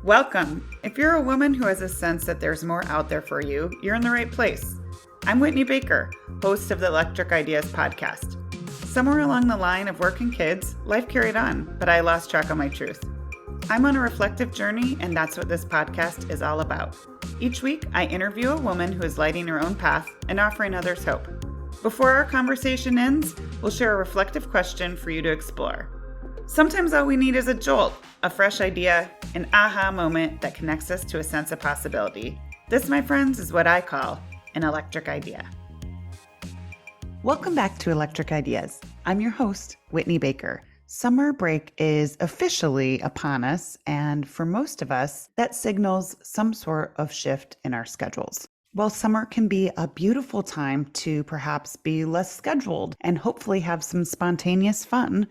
Welcome. If you're a woman who has a sense that there's more out there for you, you're in the right place. I'm Whitney Baker, host of the Electric Ideas podcast. Somewhere along the line of work and kids, life carried on, but I lost track of my truth. I'm on a reflective journey, and that's what this podcast is all about. Each week, I interview a woman who is lighting her own path and offering others hope. Before our conversation ends, we'll share a reflective question for you to explore. Sometimes all we need is a jolt, a fresh idea, an aha moment that connects us to a sense of possibility. This, my friends, is what I call an electric idea. Welcome back to Electric Ideas. I'm your host, Whitney Baker. Summer break is officially upon us, and for most of us, that signals some sort of shift in our schedules. While summer can be a beautiful time to perhaps be less scheduled and hopefully have some spontaneous fun,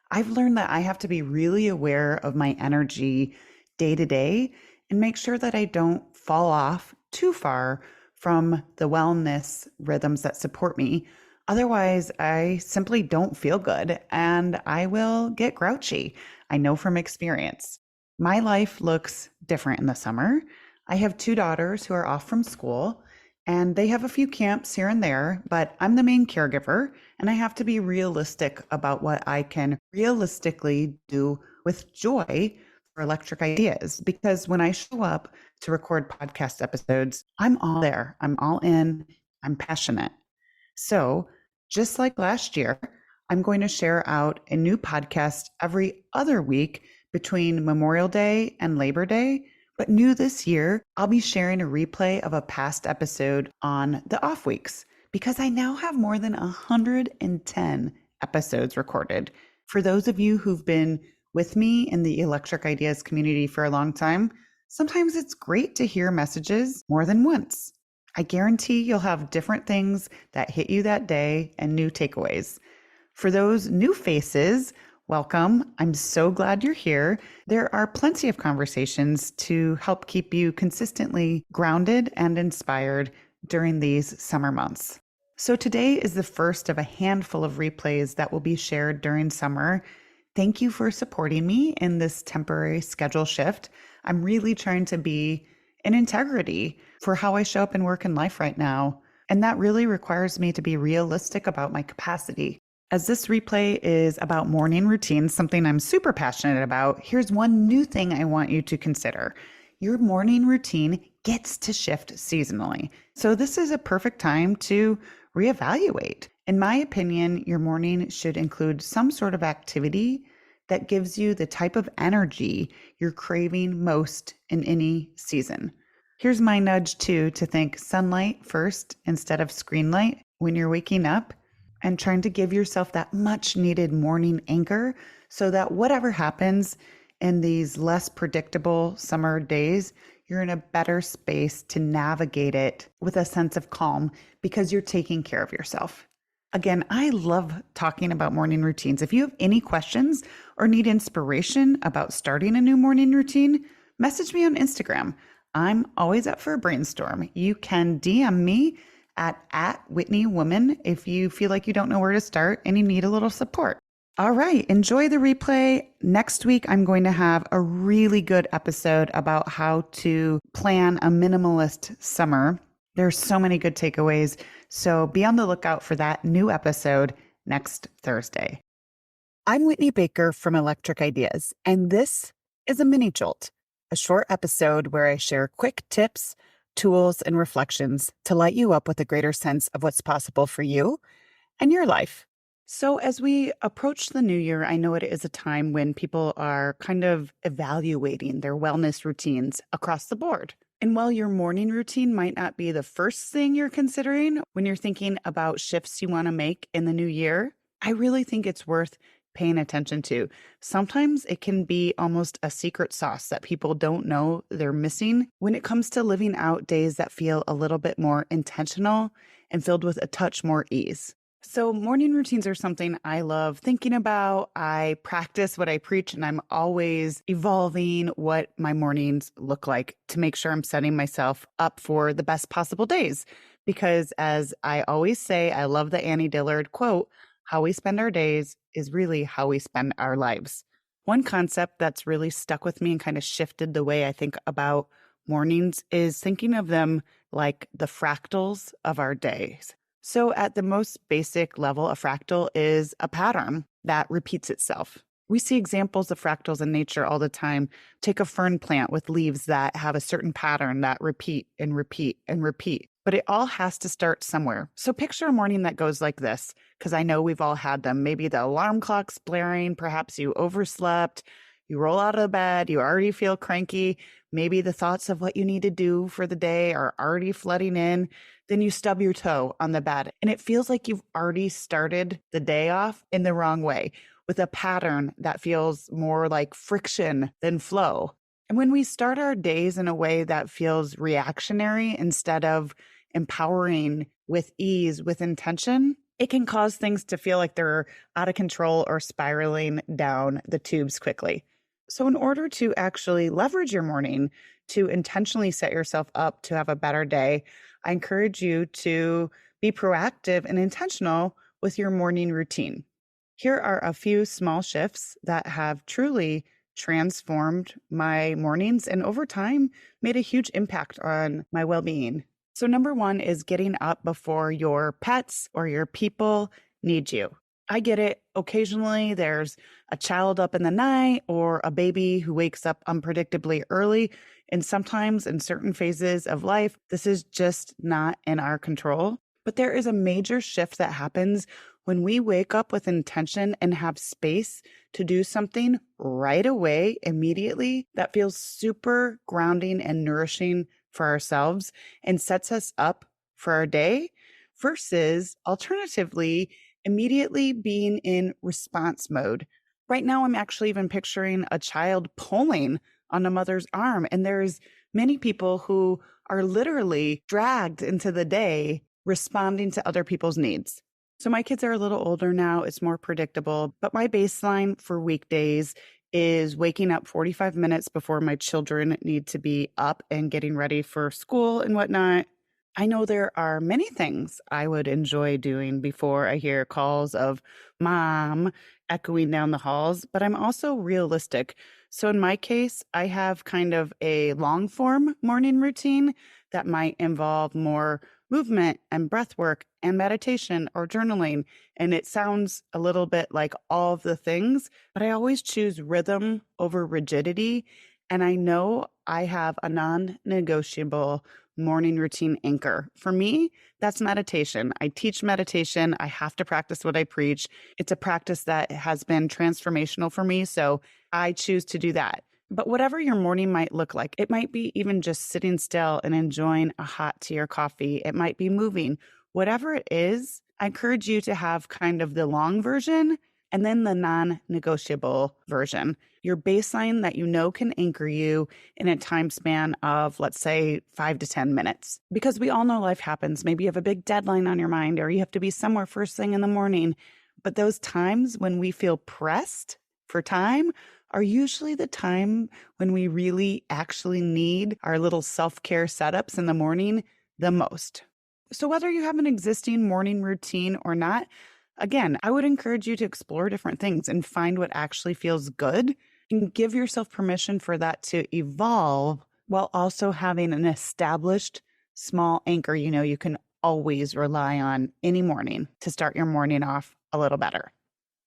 I've learned that I have to be really aware of my energy day to day and make sure that I don't fall off too far from the wellness rhythms that support me. Otherwise, I simply don't feel good and I will get grouchy. I know from experience. My life looks different in the summer. I have two daughters who are off from school, and they have a few camps here and there, but I'm the main caregiver, and I have to be realistic about what I can realistically do with joy for Electric Ideas. Because when I show up to record podcast episodes, I'm all there. I'm all in. I'm passionate. So just like last year, I'm going to share out a new podcast every other week between Memorial Day and Labor Day. But new this year, I'll be sharing a replay of a past episode on the off weeks because I now have more than 110 episodes recorded. For those of you who've been with me in the Electric Ideas community for a long time, sometimes it's great to hear messages more than once. I guarantee you'll have different things that hit you that day and new takeaways. For those new faces, welcome. I'm so glad you're here. There are plenty of conversations to help keep you consistently grounded and inspired during these summer months. So today is the first of a handful of replays that will be shared during summer. Thank you for supporting me in this temporary schedule shift. I'm really trying to be in integrity for how I show up in work and life right now. And that really requires me to be realistic about my capacity. As this replay is about morning routines, something I'm super passionate about, here's one new thing I want you to consider. Your morning routine gets to shift seasonally. So this is a perfect time to reevaluate. In my opinion, your morning should include some sort of activity that gives you the type of energy you're craving most in any season. Here's my nudge too, to think sunlight first instead of screen light when you're waking up, and trying to give yourself that much needed morning anchor so that whatever happens in these less predictable summer days, you're in a better space to navigate it with a sense of calm because you're taking care of yourself. Again, I love talking about morning routines. If you have any questions or need inspiration about starting a new morning routine, message me on Instagram. I'm always up for a brainstorm. You can DM me at Whitney Woman if you feel like you don't know where to start and you need a little support. All right, enjoy the replay. Next week, I'm going to have a really good episode about how to plan a minimalist summer. There's so many good takeaways, so be on the lookout for that new episode next Thursday. I'm Whitney Baker from Electric Ideas, and this is a mini jolt, a short episode where I share quick tips, tools, and reflections to light you up with a greater sense of what's possible for you and your life. So as we approach the new year, I know it is a time when people are kind of evaluating their wellness routines across the board. And while your morning routine might not be the first thing you're considering when you're thinking about shifts you want to make in the new year, I really think it's worth paying attention to. Sometimes it can be almost a secret sauce that people don't know they're missing when it comes to living out days that feel a little bit more intentional and filled with a touch more ease. So morning routines are something I love thinking about. I practice what I preach, and I'm always evolving what my mornings look like to make sure I'm setting myself up for the best possible days. Because as I always say, I love the Annie Dillard quote, how we spend our days is really how we spend our lives. One concept that's really stuck with me and kind of shifted the way I think about mornings is thinking of them like the fractals of our days. So, at the most basic level, a fractal is a pattern that repeats itself. We see examples of fractals in nature all the time. Take a fern plant with leaves that have a certain pattern that repeat and repeat and repeat. But it all has to start somewhere. So picture a morning that goes like this, because I know we've all had them. Maybe the alarm clock's blaring, perhaps you overslept, you roll out of bed, you already feel cranky. Maybe the thoughts of what you need to do for the day are already flooding in. Then you stub your toe on the bed, and it feels like you've already started the day off in the wrong way, with a pattern that feels more like friction than flow. And when we start our days in a way that feels reactionary instead of empowering with ease, with intention, it can cause things to feel like they're out of control or spiraling down the tubes quickly. So, in order to actually leverage your morning to intentionally set yourself up to have a better day, I encourage you to be proactive and intentional with your morning routine. Here are a few small shifts that have truly transformed my mornings and over time made a huge impact on my well being. So, number one is getting up before your pets or your people need you. I get it. Occasionally, there's a child up in the night or a baby who wakes up unpredictably early. And sometimes in certain phases of life, this is just not in our control. But there is a major shift that happens when we wake up with intention and have space to do something right away, immediately, that feels super grounding and nourishing for ourselves and sets us up for our day, versus alternatively, immediately being in response mode. Right now, I'm actually even picturing a child pulling on a mother's arm, and there's many people who are literally dragged into the day responding to other people's needs. So my kids are a little older now, it's more predictable, but my baseline for weekdays is waking up 45 minutes before my children need to be up and getting ready for school and whatnot. I know there are many things I would enjoy doing before I hear calls of mom echoing down the halls, but I'm also realistic. So in my case, I have kind of a long form morning routine that might involve more movement and breath work and meditation or journaling. And it sounds a little bit like all of the things, but I always choose rhythm over rigidity. And I know I have a non-negotiable morning routine anchor. For me, that's meditation. I teach meditation. I have to practice what I preach. It's a practice that has been transformational for me. So I choose to do that. But whatever your morning might look like, it might be even just sitting still and enjoying a hot tea or coffee. It might be moving. Whatever it is, I encourage you to have kind of the long version and then the non-negotiable version. Your baseline that you know can anchor you in a time span of, let's say, 5 to 10 minutes. Because we all know life happens. Maybe you have a big deadline on your mind or you have to be somewhere first thing in the morning. But those times when we feel pressed for time are usually the time when we really actually need our little self-care setups in the morning the most. So whether you have an existing morning routine or not, again, I would encourage you to explore different things and find what actually feels good and give yourself permission for that to evolve while also having an established small anchor you can always rely on any morning to start your morning off a little better.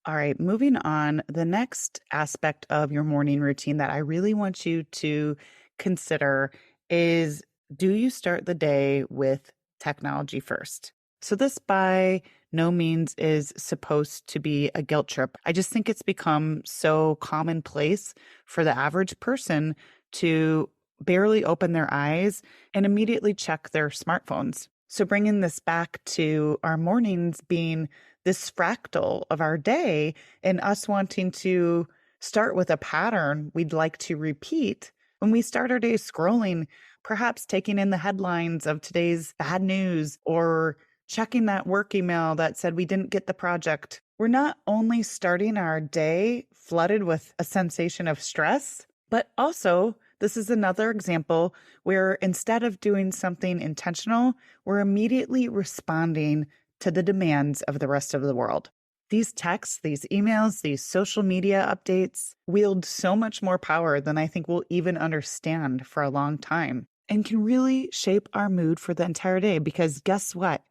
All right, moving on. The next aspect of your morning routine that I really want you to consider is, do you start the day with technology first? So this by no means is supposed to be a guilt trip. I just think it's become so commonplace for the average person to barely open their eyes and immediately check their smartphones. So bringing this back to our mornings being this fractal of our day and us wanting to start with a pattern we'd like to repeat, when we start our day scrolling, perhaps taking in the headlines of today's bad news or checking that work email that said we didn't get the project, we're not only starting our day flooded with a sensation of stress, but also this is another example where instead of doing something intentional, we're immediately responding to the demands of the rest of the world. These texts, these emails, these social media updates wield so much more power than I think we'll even understand for a long time, and can really shape our mood for the entire day. Because guess what?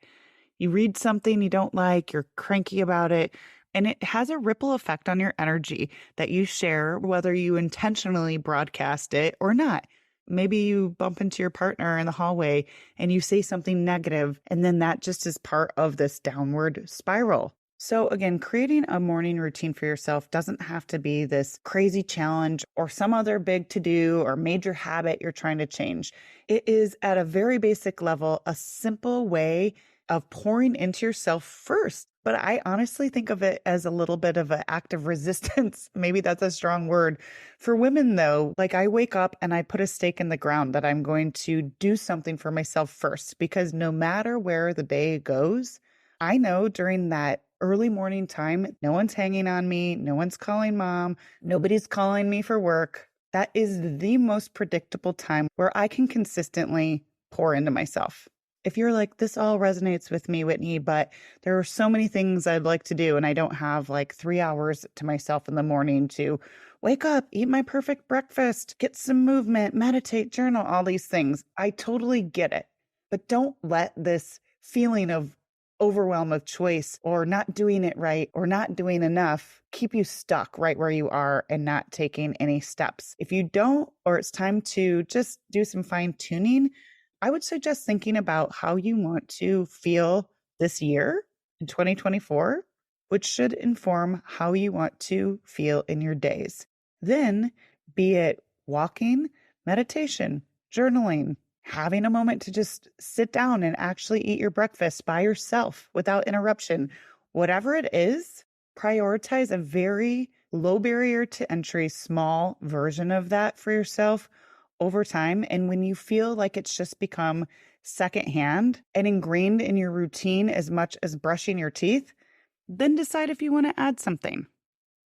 You read something you don't like, you're cranky about it, and it has a ripple effect on your energy that you share, whether you intentionally broadcast it or not. Maybe you bump into your partner in the hallway and you say something negative, and then that just is part of this downward spiral. So again, creating a morning routine for yourself doesn't have to be this crazy challenge or some other big to-do or major habit you're trying to change. It is at a very basic level, a simple way of pouring into yourself first. But I honestly think of it as a little bit of an act of resistance. Maybe that's a strong word. For women, though, like I wake up and I put a stake in the ground that I'm going to do something for myself first, because no matter where the day goes, I know during that early morning time, no one's hanging on me, no one's calling mom, nobody's calling me for work. That is the most predictable time where I can consistently pour into myself. If you're like, this all resonates with me, Whitney, but there are so many things I'd like to do, and I don't have like 3 hours to myself in the morning to wake up, eat my perfect breakfast, get some movement, meditate, journal, all these things. I totally get it. But don't let this feeling of overwhelm of choice or not doing it right or not doing enough keep you stuck right where you are and not taking any steps. If you don't, or it's time to just do some fine tuning, I would suggest thinking about how you want to feel this year in 2024, which should inform how you want to feel in your days. Then, be it walking, meditation, journaling, having a moment to just sit down and actually eat your breakfast by yourself without interruption, whatever it is, prioritize a very low barrier to entry, small version of that for yourself over time. And when you feel like it's just become secondhand and ingrained in your routine as much as brushing your teeth, then decide if you want to add something.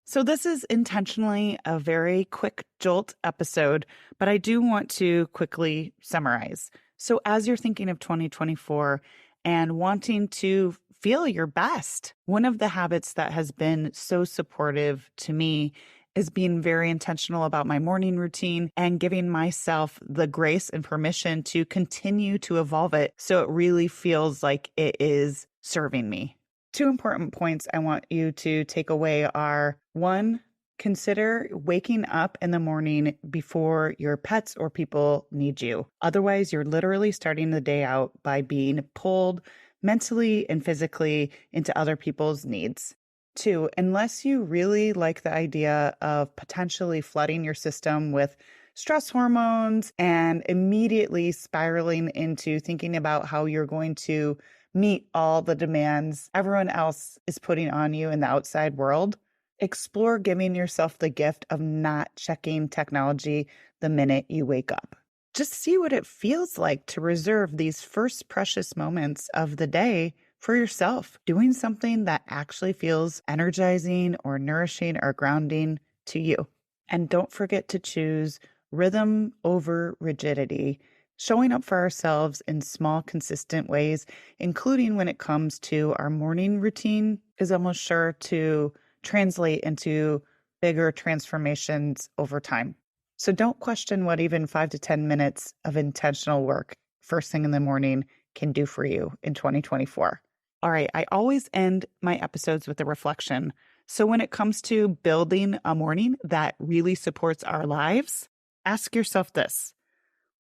So this is intentionally a very quick jolt episode, but I do want to quickly summarize. So as you're thinking of 2024 and wanting to feel your best, one of the habits that has been so supportive to me is being very intentional about my morning routine and giving myself the grace and permission to continue to evolve it so it really feels like it is serving me. 2 important points I want you to take away are: 1, consider waking up in the morning before your pets or people need you. Otherwise, you're literally starting the day out by being pulled mentally and physically into other people's needs. 2, unless you really like the idea of potentially flooding your system with stress hormones and immediately spiraling into thinking about how you're going to meet all the demands everyone else is putting on you in the outside world, explore giving yourself the gift of not checking technology the minute you wake up. Just see what it feels like to reserve these first precious moments of the day for yourself, doing something that actually feels energizing or nourishing or grounding to you. And don't forget to choose rhythm over rigidity, showing up for ourselves in small, consistent ways, including when it comes to our morning routine, is almost sure to translate into bigger transformations over time. So don't question what even 5 to 10 minutes of intentional work first thing in the morning can do for you in 2024. All right, I always end my episodes with a reflection. So when it comes to building a morning that really supports our lives, ask yourself this: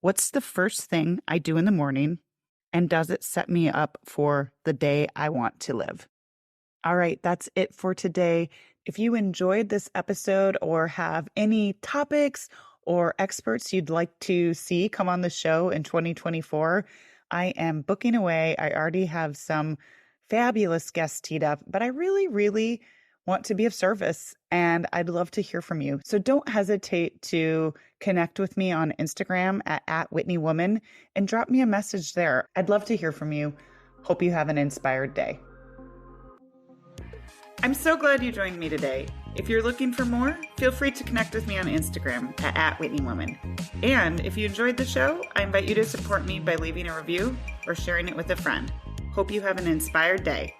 what's the first thing I do in the morning, and does it set me up for the day I want to live? All right, that's it for today. If you enjoyed this episode or have any topics or experts you'd like to see come on the show in 2024, I am booking away. I already have some fabulous guests teed up, but I really want to be of service, and I'd love to hear from you. So don't hesitate to connect with me on Instagram at @WhitneyWoman and drop me a message there. I'd love to hear from you. Hope you have an inspired day. I'm so glad you joined me today. If you're looking for more, feel free to connect with me on Instagram at @WhitneyWoman. And if you enjoyed the show, I invite you to support me by leaving a review or sharing it with a friend. Hope you have an inspired day.